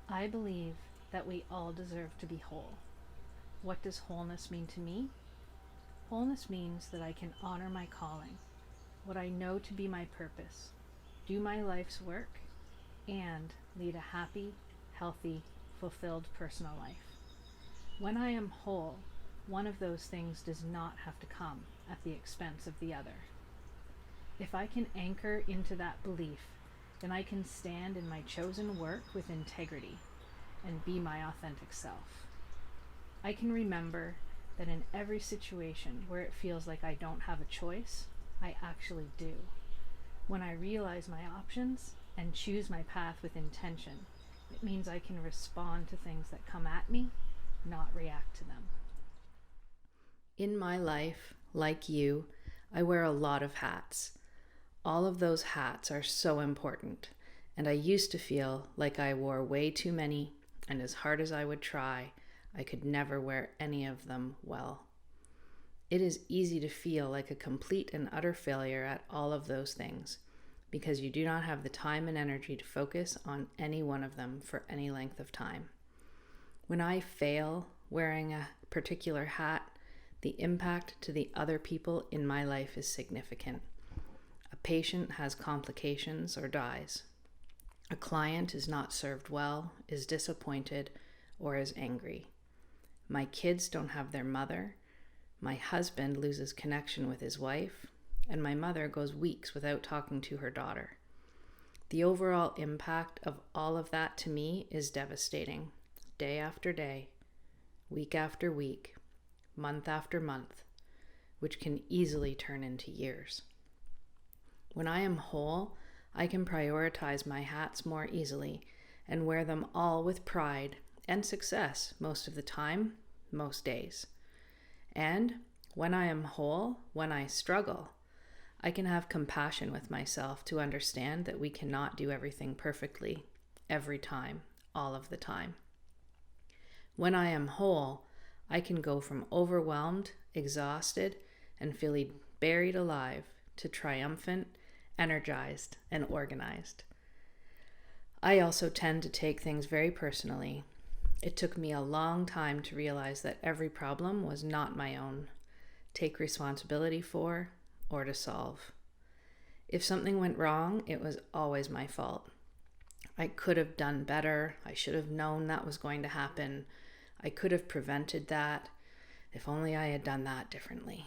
I believe that we all deserve to be whole. What does wholeness mean to me? Wholeness means that I can honor my calling, what I know to be my purpose, do my life's work, and lead a happy, healthy, fulfilled personal life. When I am whole, one of those things does not have to come at the expense of the other. If I can anchor into that belief, then I can stand in my chosen work with integrity and be my authentic self. I can remember that in every situation where it feels like I don't have a choice, I actually do. When I realize my options and choose my path with intention, it means I can respond to things that come at me, not react to them. In my life, like you, I wear a lot of hats. All of those hats are so important, and I used to feel like I wore way too many, and as hard as I would try, I could never wear any of them well. It is easy to feel like a complete and utter failure at all of those things because you do not have the time and energy to focus on any one of them for any length of time. When I fail wearing a particular hat, the impact to the other people in my life is significant. A patient has complications or dies. A client is not served well, is disappointed, or is angry. My kids don't have their mother. My husband loses connection with his wife, and my mother goes weeks without talking to her daughter. The overall impact of all of that to me is devastating, day after day, week after week, month after month, which can easily turn into years. When I am whole, I can prioritize my hats more easily and wear them all with pride and success most of the time, most days. And when I am whole, when I struggle, I can have compassion with myself to understand that we cannot do everything perfectly, every time, all of the time. When I am whole, I can go from overwhelmed, exhausted, and feeling buried alive to triumphant, energized, and organized. I also tend to take things very personally. It took me a long time to realize that every problem was not my own, take responsibility for, or to solve. If something went wrong, it was always my fault. I could have done better. I should have known that was going to happen. I could have prevented that. If only I had done that differently.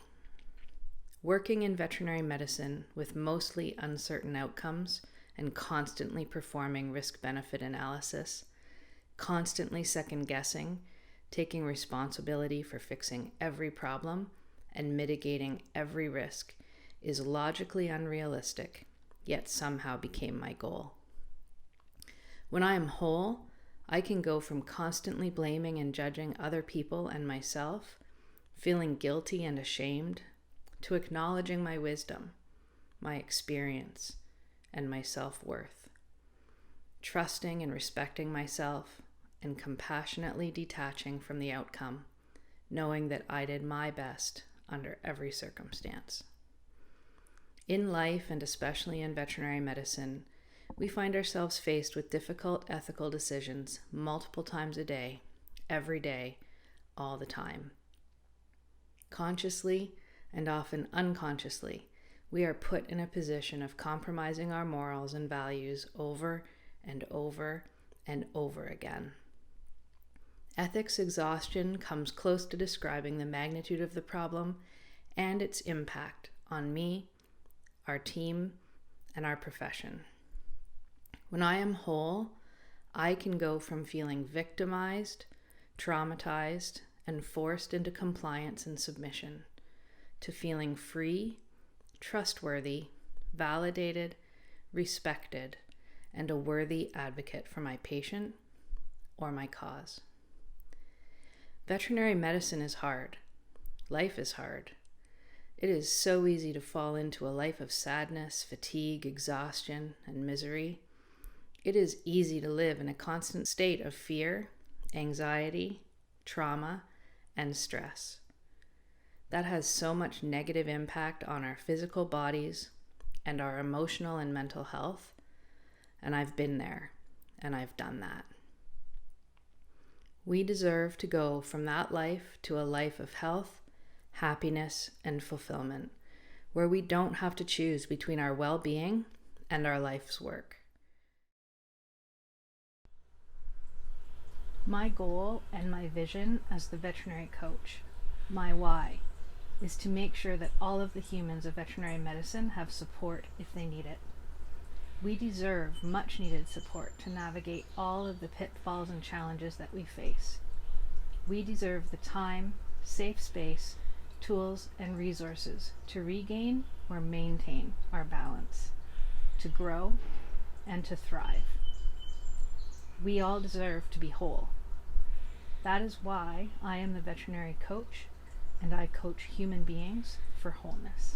Working in veterinary medicine with mostly uncertain outcomes and constantly performing risk-benefit analysis, constantly second-guessing, taking responsibility for fixing every problem and mitigating every risk is logically unrealistic, yet somehow became my goal. When I am whole, I can go from constantly blaming and judging other people and myself, feeling guilty and ashamed, to acknowledging my wisdom, my experience, and my self-worth, trusting and respecting myself, and compassionately detaching from the outcome, knowing that I did my best under every circumstance. In life, and especially in veterinary medicine, we find ourselves faced with difficult ethical decisions multiple times a day, every day, all the time. Consciously and often unconsciously, we are put in a position of compromising our morals and values over and over and over again. Ethics exhaustion comes close to describing the magnitude of the problem and its impact on me, our team, and our profession. When I am whole, I can go from feeling victimized, traumatized, and forced into compliance and submission to feeling free, trustworthy, validated, respected, and a worthy advocate for my patient or my cause. Veterinary medicine is hard. Life is hard. It is so easy to fall into a life of sadness, fatigue, exhaustion, and misery. It is easy to live in a constant state of fear, anxiety, trauma, and stress. That has so much negative impact on our physical bodies and our emotional and mental health, and I've been there, and I've done that. We deserve to go from that life to a life of health, happiness, and fulfillment, where we don't have to choose between our well-being and our life's work. My goal and my vision as the veterinary coach, my why, is to make sure that all of the humans of veterinary medicine have support if they need it. We deserve much needed support to navigate all of the pitfalls and challenges that we face. We deserve the time, safe space, tools, and resources to regain or maintain our balance, to grow, and to thrive. We all deserve to be whole. That is why I am the veterinary coach, and I coach human beings for wholeness.